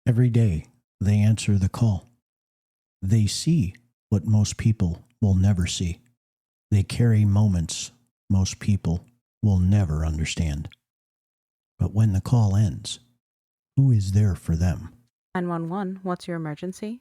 Every day, they answer the call. They see what most people will never see. They carry moments most people will never understand. But when the call ends, who is there for them? 911, what's your emergency?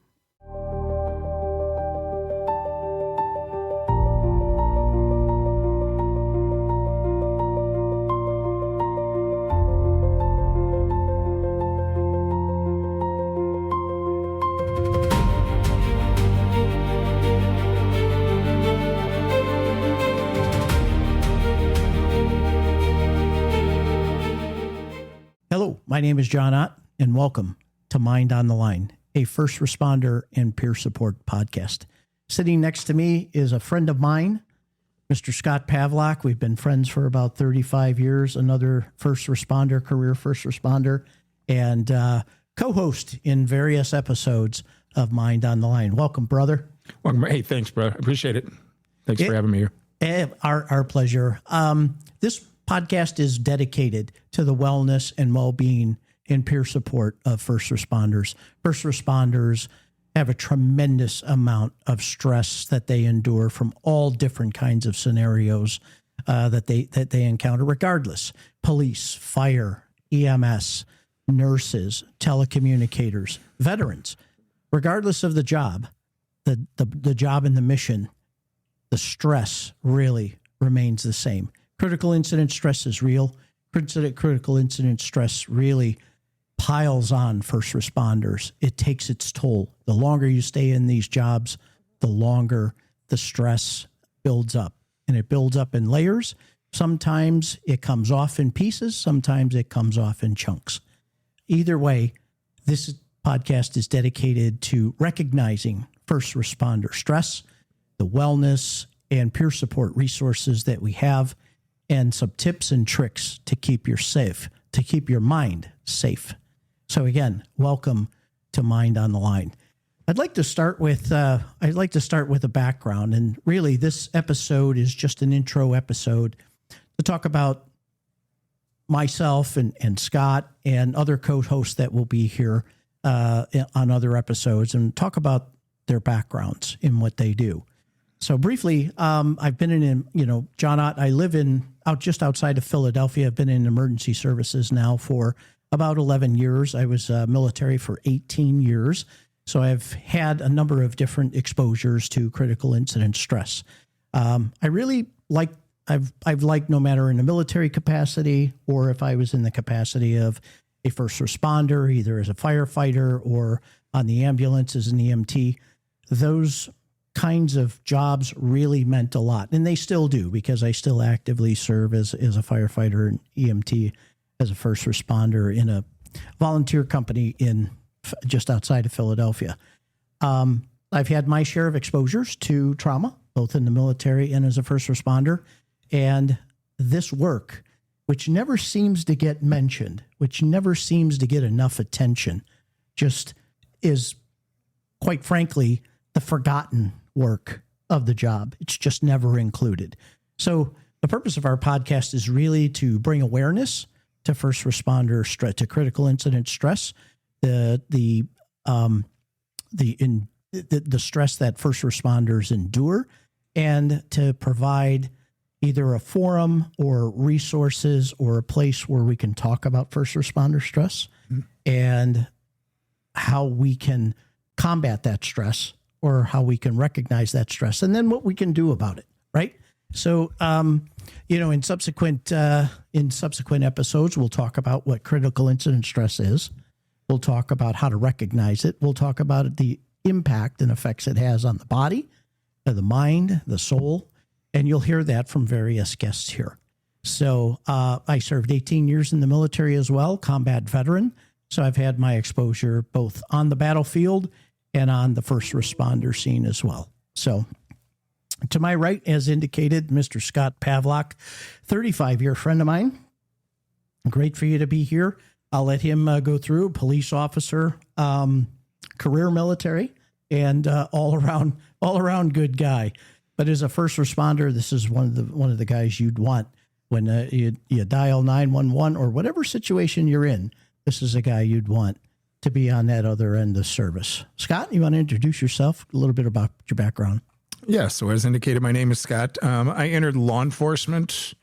Hello, my name is John Ott, and welcome to Mind on the Line, a first responder and peer support podcast. Sitting next to me is a friend of mine, Mr. Scott Pavlock. We've been friends for about 35 years, another first responder, career first responder, and co-host in various episodes of Mind on the Line. Welcome, brother. Welcome. Hey, thanks, bro. I appreciate it. Thanks for having me here. Our pleasure. This podcast is dedicated to the wellness and well-being and peer support of first responders. First responders have a tremendous amount of stress that they endure from all different kinds of scenarios that they encounter, regardless. Police, fire, EMS, nurses, telecommunicators, veterans. Regardless of the job, the job and the mission, the stress really remains the same. Critical incident stress is real. Critical incident stress really piles on first responders. It takes its toll. The longer you stay in these jobs, the longer the stress builds up. And it builds up in layers. Sometimes it comes off in pieces. Sometimes it comes off in chunks. Either way, this podcast is dedicated to recognizing first responder stress, the wellness and peer support resources that we have, and some tips and tricks to keep your mind safe. So again, welcome to Mind on the Line. I'd like to start with a background, and really this episode is just an intro episode to talk about myself and Scott and other co-hosts that will be here on other episodes and talk about their backgrounds in what they do. So briefly, I've been in, John Ott, I live just outside of Philadelphia. I've been in emergency services now for about 11 years. I was military for 18 years. So I've had a number of different exposures to critical incident stress. I've liked, no matter in a military capacity or if I was in the capacity of a first responder, either as a firefighter or on the ambulance as an EMT, those kinds of jobs really meant a lot. And they still do, because I still actively serve as a firefighter and EMT as a first responder in a volunteer company in just outside of Philadelphia. I've had my share of exposures to trauma, both in the military and as a first responder. And this work, which never seems to get mentioned, which never seems to get enough attention, just is, quite frankly, the forgotten work of the job. It's just never included. So the purpose of our podcast is really to bring awareness to first responder stress, to critical incident stress, the stress that first responders endure, and to provide either a forum or resources or a place where we can talk about first responder stress and how we can combat that stress, or how we can recognize that stress, and then what we can do about it, right? So, in subsequent episodes, we'll talk about what critical incident stress is. We'll talk about how to recognize it. We'll talk about the impact and effects it has on the body, the mind, the soul, and you'll hear that from various guests here. So, I served 18 years in the military as well, combat veteran. So I've had my exposure both on the battlefield and on the first responder scene as well. So to my right, as indicated, Mr. Scott Pavlock, 35-year friend of mine. Great for you to be here. I'll let him go through. Police officer, career military, and all around good guy. But as a first responder, this is one of the guys you'd want when you dial 911 or whatever situation you're in. This is a guy you'd want to be on that other end of service. Scott, you want to introduce yourself, a little bit about your background? Yeah, so as indicated, my name is Scott. I entered law enforcement.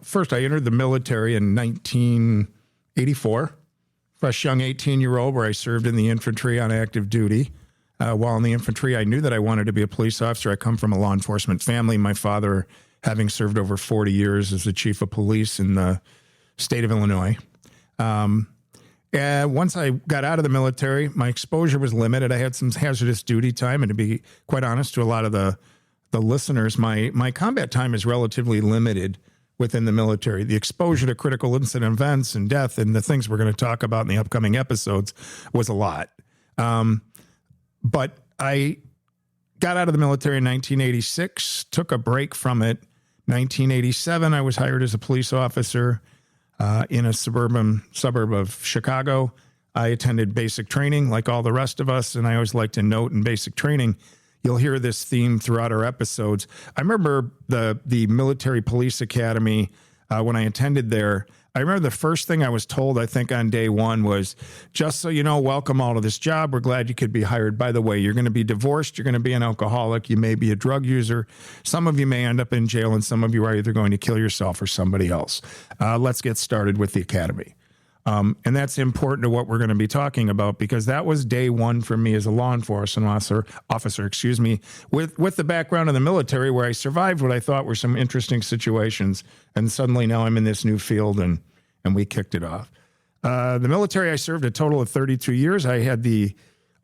First, I entered the military in 1984. Fresh young 18-year-old where I served in the infantry on active duty. While in the infantry, I knew that I wanted to be a police officer. I come from a law enforcement family. My father, having served over 40 years as the chief of police in the state of Illinois. And once I got out of the military, my exposure was limited. I had some hazardous duty time. And to be quite honest to a lot of the listeners, my combat time is relatively limited within the military. The exposure to critical incident events and death and the things we're going to talk about in the upcoming episodes was a lot. But I got out of the military in 1986, took a break from it. 1987, I was hired as a police officer in a suburb of Chicago. I attended basic training like all the rest of us, and I always like to note in basic training, you'll hear this theme throughout our episodes. I remember the military police academy when I attended there. I remember the first thing I was told, I think on day one, was, just so you know, welcome all to this job. We're glad you could be hired. By the way, you're going to be divorced. You're going to be an alcoholic. You may be a drug user. Some of you may end up in jail, and some of you are either going to kill yourself or somebody else. Let's get started with the academy. And that's important to what we're going to be talking about, because that was day one for me as a law enforcement officer, with the background in the military where I survived what I thought were some interesting situations. And suddenly now I'm in this new field and we kicked it off. The military, I served a total of 32 years. I had the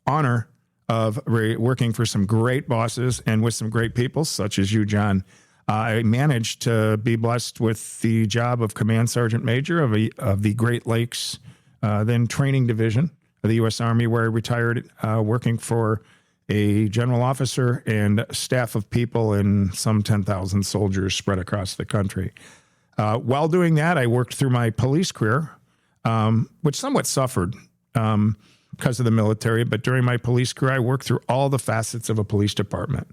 honor of working for some great bosses and with some great people, such as you, John. I managed to be blessed with the job of Command Sergeant Major of the Great Lakes, then Training Division of the U.S. Army, where I retired working for a general officer and staff of people and some 10,000 soldiers spread across the country. While doing that, I worked through my police career, which somewhat suffered because of the military. But during my police career, I worked through all the facets of a police department.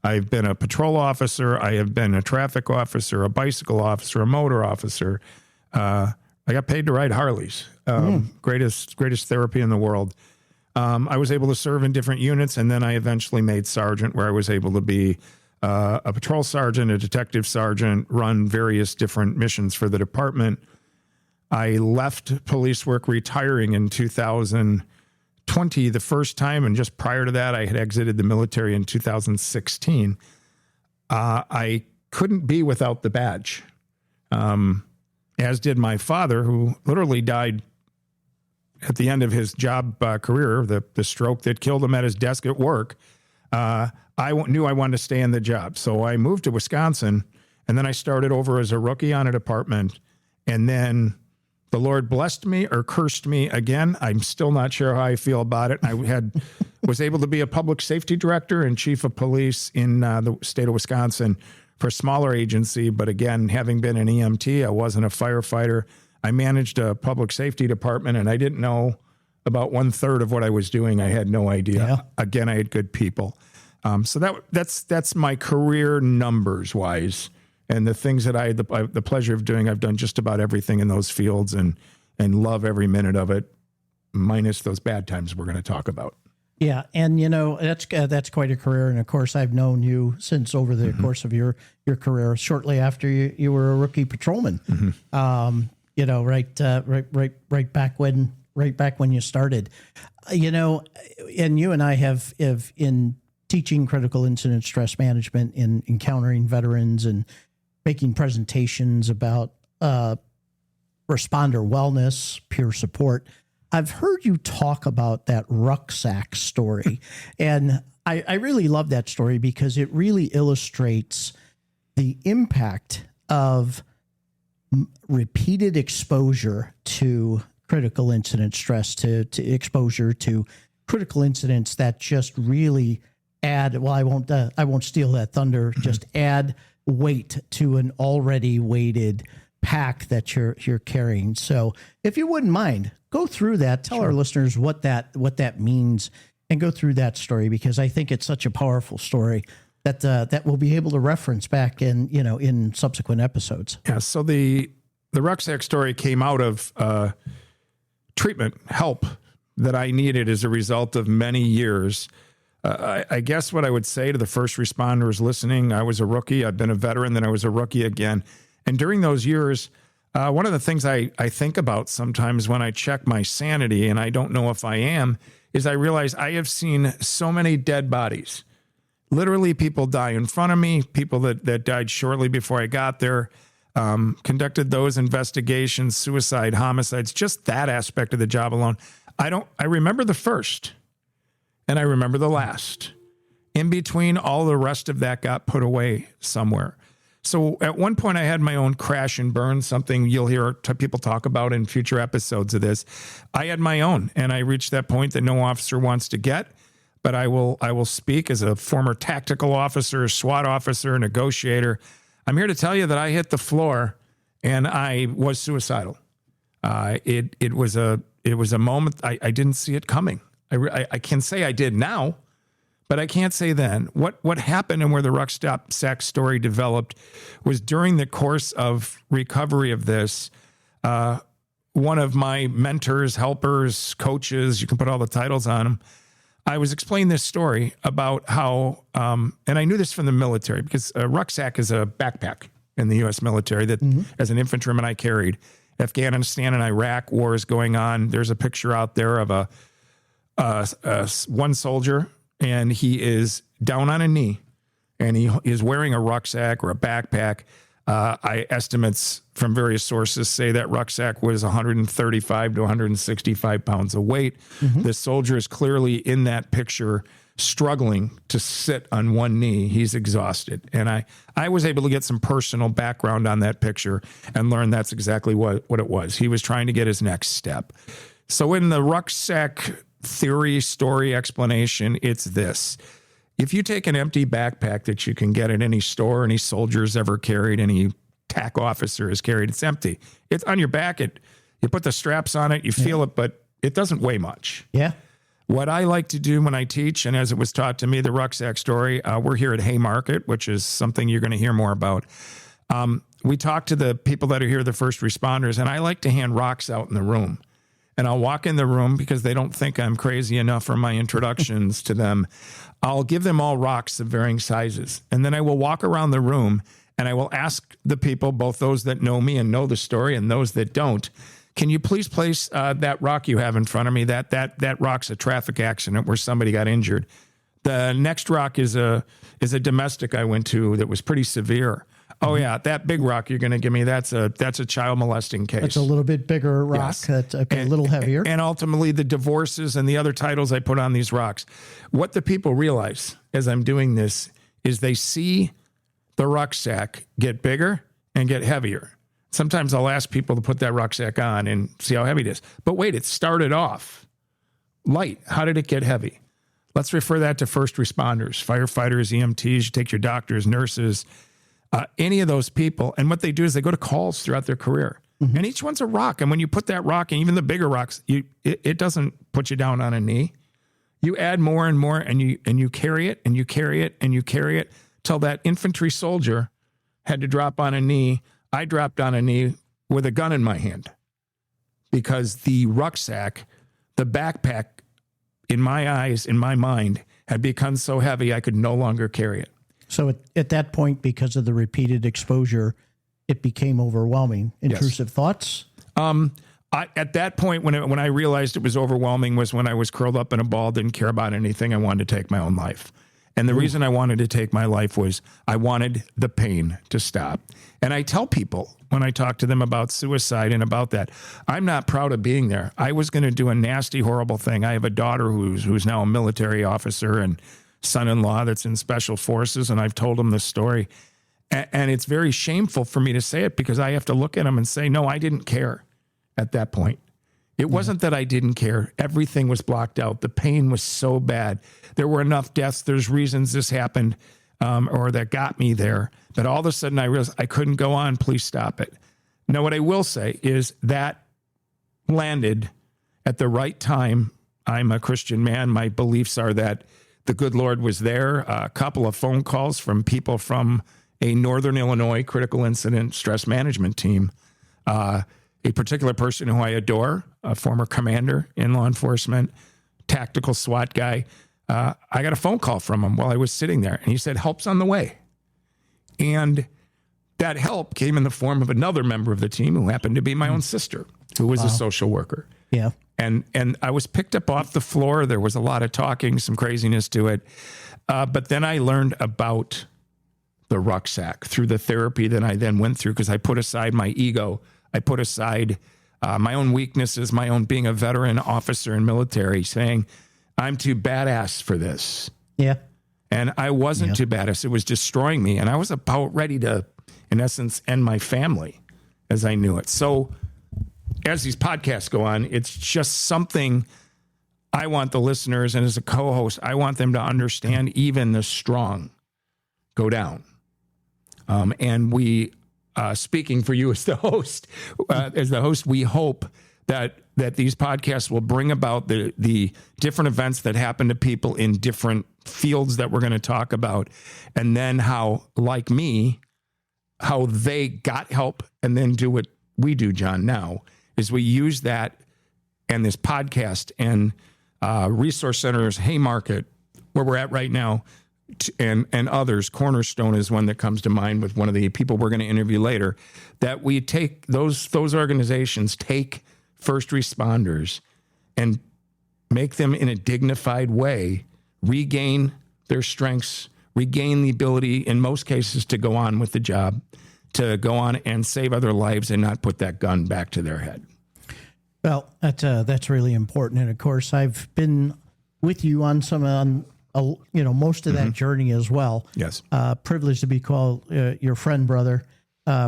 I've been a patrol officer. I have been a traffic officer, a bicycle officer, a motor officer. I got paid to ride Harleys. Greatest therapy in the world. I was able to serve in different units, and then I eventually made sergeant, where I was able to be a patrol sergeant, a detective sergeant, run various different missions for the department. I left police work, retiring in 2020 the first time, and just prior to that, I had exited the military in 2016. I couldn't be without the badge, as did my father, who literally died at the end of his job career, the stroke that killed him at his desk at work. I knew I wanted to stay in the job, so I moved to Wisconsin, and then I started over as a rookie on a department, and then the Lord blessed me or cursed me again. I'm still not sure how I feel about it. I was able to be a public safety director and chief of police in the state of Wisconsin for a smaller agency. But again, having been an EMT, I wasn't a firefighter. I managed a public safety department, and I didn't know about 1/3 of what I was doing. I had no idea. Yeah. Again, I had good people. So that's my career numbers wise. And the things that I had the pleasure of doing, I've done just about everything in those fields and love every minute of it, minus those bad times we're going to talk about. Yeah, and that's quite a career. And of course, I've known you since over the course of your career. Shortly after you were a rookie patrolman. Right back when you started. And you and I have in teaching critical incident stress management, in encountering veterans and making presentations about responder wellness, peer support. I've heard you talk about that rucksack story. And I really love that story because it really illustrates the impact of repeated exposure to critical incident stress, to exposure to critical incidents that just really add, well, I won't steal that thunder, just add weight to an already weighted pack that you're carrying. So if you wouldn't mind, go through that, tell our listeners what that means, and go through that story, because I think it's such a powerful story that we'll be able to reference back in subsequent episodes. Yeah. So the rucksack story came out of treatment, help, that I needed as a result of many years. I guess what I would say to the first responders listening, I was a rookie. I've been a veteran, then I was a rookie again. And during those years, one of the things I think about sometimes when I check my sanity, and I don't know if I am, is I realize I have seen so many dead bodies. Literally, people die in front of me, people that died shortly before I got there, conducted those investigations, suicide, homicides, just that aspect of the job alone. I remember the first, and I remember the last. In between, all the rest of that got put away somewhere. So at one point, I had my own crash and burn, something you'll hear people talk about in future episodes of this. I had my own, and I reached that point that no officer wants to get. But I will speak as a former tactical officer, SWAT officer, negotiator. I'm here to tell you that I hit the floor, and I was suicidal. It was a moment I didn't see it coming. I can say I did now, but I can't say then. What happened and where the rucksack story developed was during the course of recovery of this. One of my mentors, helpers, coaches, you can put all the titles on them, I was explaining this story about how, and I knew this from the military because a rucksack is a backpack in the U.S. military that as an infantryman I carried. Afghanistan and Iraq wars going on. There's a picture out there of one soldier, and he is down on a knee, and he is wearing a rucksack or a backpack. Estimates from various sources say that rucksack was 135 to 165 pounds of weight. The soldier is clearly in that picture struggling to sit on one knee. He's exhausted. And I was able to get some personal background on that picture and learn that's exactly what it was. He was trying to get his next step. So in the rucksack theory, story, explanation, it's this. If you take an empty backpack that you can get at any store, any soldier's ever carried, any TAC officer has carried, it's empty. It's on your back. You put the straps on it, you feel it, but it doesn't weigh much. Yeah. What I like to do when I teach, and as it was taught to me, the rucksack story, we're here at Haymarket, which is something you're going to hear more about. We talk to the people that are here, the first responders, and I like to hand rocks out in the room. And I'll walk in the room because they don't think I'm crazy enough from my introductions to them. I'll give them all rocks of varying sizes. And then I will walk around the room and I will ask the people, both those that know me and know the story and those that don't, can you please place that rock you have in front of me? That rock's a traffic accident where somebody got injured. The next rock is a domestic I went to that was pretty severe. Oh yeah, that big rock you're going to give me, that's a child molesting case. That's a little bit bigger rock. Yes. That's a little heavier. And ultimately the divorces and the other titles I put on these rocks. What the people realize as I'm doing this is they see the rucksack get bigger and get heavier. Sometimes I'll ask people to put that rucksack on and see how heavy it is. But wait, it started off light. How did it get heavy? Let's refer that to first responders, firefighters, EMTs, you take your doctors, nurses, any of those people. And what they do is they go to calls throughout their career. And each one's a rock. And when you put that rock, and even the bigger rocks, it doesn't put you down on a knee. You add more and more, and you carry it, and you carry it, and you carry it, till that infantry soldier had to drop on a knee. I dropped on a knee with a gun in my hand because the rucksack, the backpack, in my eyes, in my mind, had become so heavy I could no longer carry it. So at that point, because of the repeated exposure, it became overwhelming. Intrusive thoughts? At that point, when I realized it was overwhelming was when I was curled up in a ball, didn't care about anything. I wanted to take my own life. And the reason I wanted to take my life was I wanted the pain to stop. And I tell people when I talk to them about suicide and about that, I'm not proud of being there. I was going to do a nasty, horrible thing. I have a daughter who's now a military officer and son-in-law that's in special forces, and I've told him this story. And it's very shameful for me to say it because I have to look at him and say, no, I didn't care at that point. It wasn't that I didn't care. Everything was blocked out. The pain was so bad. There were enough deaths. There's reasons this happened or that got me there. But all of a sudden I realized I couldn't go on. Please stop it. Now, what I will say is that landed at the right time. I'm a Christian man. My beliefs are that the good Lord was there. A couple of phone calls from people from a Northern Illinois critical incident stress management team a particular person who I adore, a former commander in law enforcement, tactical SWAT guy. I got a phone call from him while I was sitting there, and he said, help's on the way. And that help came in the form of another member of the team who happened to be my own sister, who was a social worker. Yeah. And I was picked up off the floor. There was a lot of talking, some craziness to it. But then I learned about the rucksack through the therapy that I then went through, because I put aside my ego. I put aside my own weaknesses, my own being a veteran officer in military, saying, I'm too badass for this. Yeah. And I wasn't too badass. It was destroying me. And I was about ready to, in essence, end my family as I knew it. So as these podcasts go on, it's just something I want the listeners, and as a co-host, I want them to understand even the strong go down. And we, speaking for you as the host, we hope that these podcasts will bring about the different events that happen to people in different fields that we're going to talk about. And then how, like me, how they got help and then do what we do, John, now, is we use that and this podcast and resource centers, Haymarket, where we're at right now, and others. Cornerstone is one that comes to mind with one of the people we're going to interview later, that we take those organizations, take first responders and make them in a dignified way regain their strengths, regain the ability in most cases to go on with the job, to go on and save other lives and not put that gun back to their head. Well, that's really important. And of course, I've been with you on most of that journey as well. Yes. Privileged to be called your friend, brother.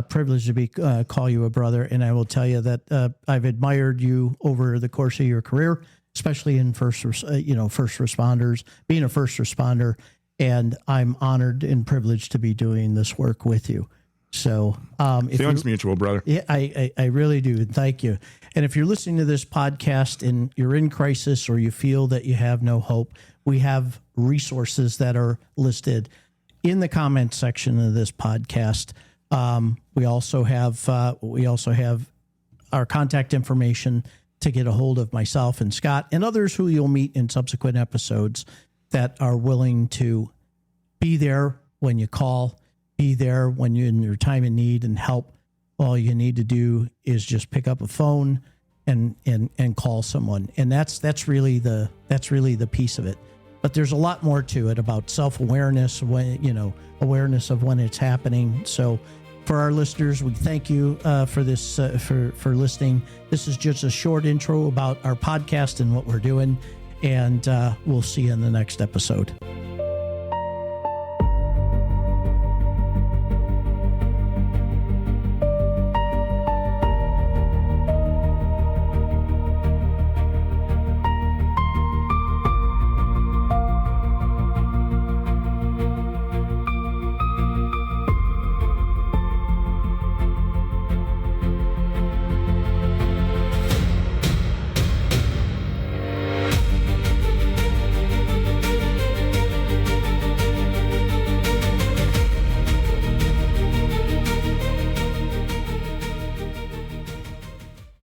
Privileged to be call you a brother. And I will tell you that I've admired you over the course of your career, especially in first responders, being a first responder. And I'm honored and privileged to be doing this work with you. So, feelings mutual, brother. Yeah, I really do. And thank you. And if you're listening to this podcast and you're in crisis or you feel that you have no hope, we have resources that are listed in the comment section of this podcast. We also have our contact information to get a hold of myself and Scott and others who you'll meet in subsequent episodes that are willing to be there when you call, be there when you're in your time of need and help. All you need to do is just pick up a phone and call someone. And that's really the piece of it. But there's a lot more to it about self-awareness, awareness of when it's happening. So for our listeners, we thank you for this, for listening. This is just a short intro about our podcast and what we're doing. And we'll see you in the next episode.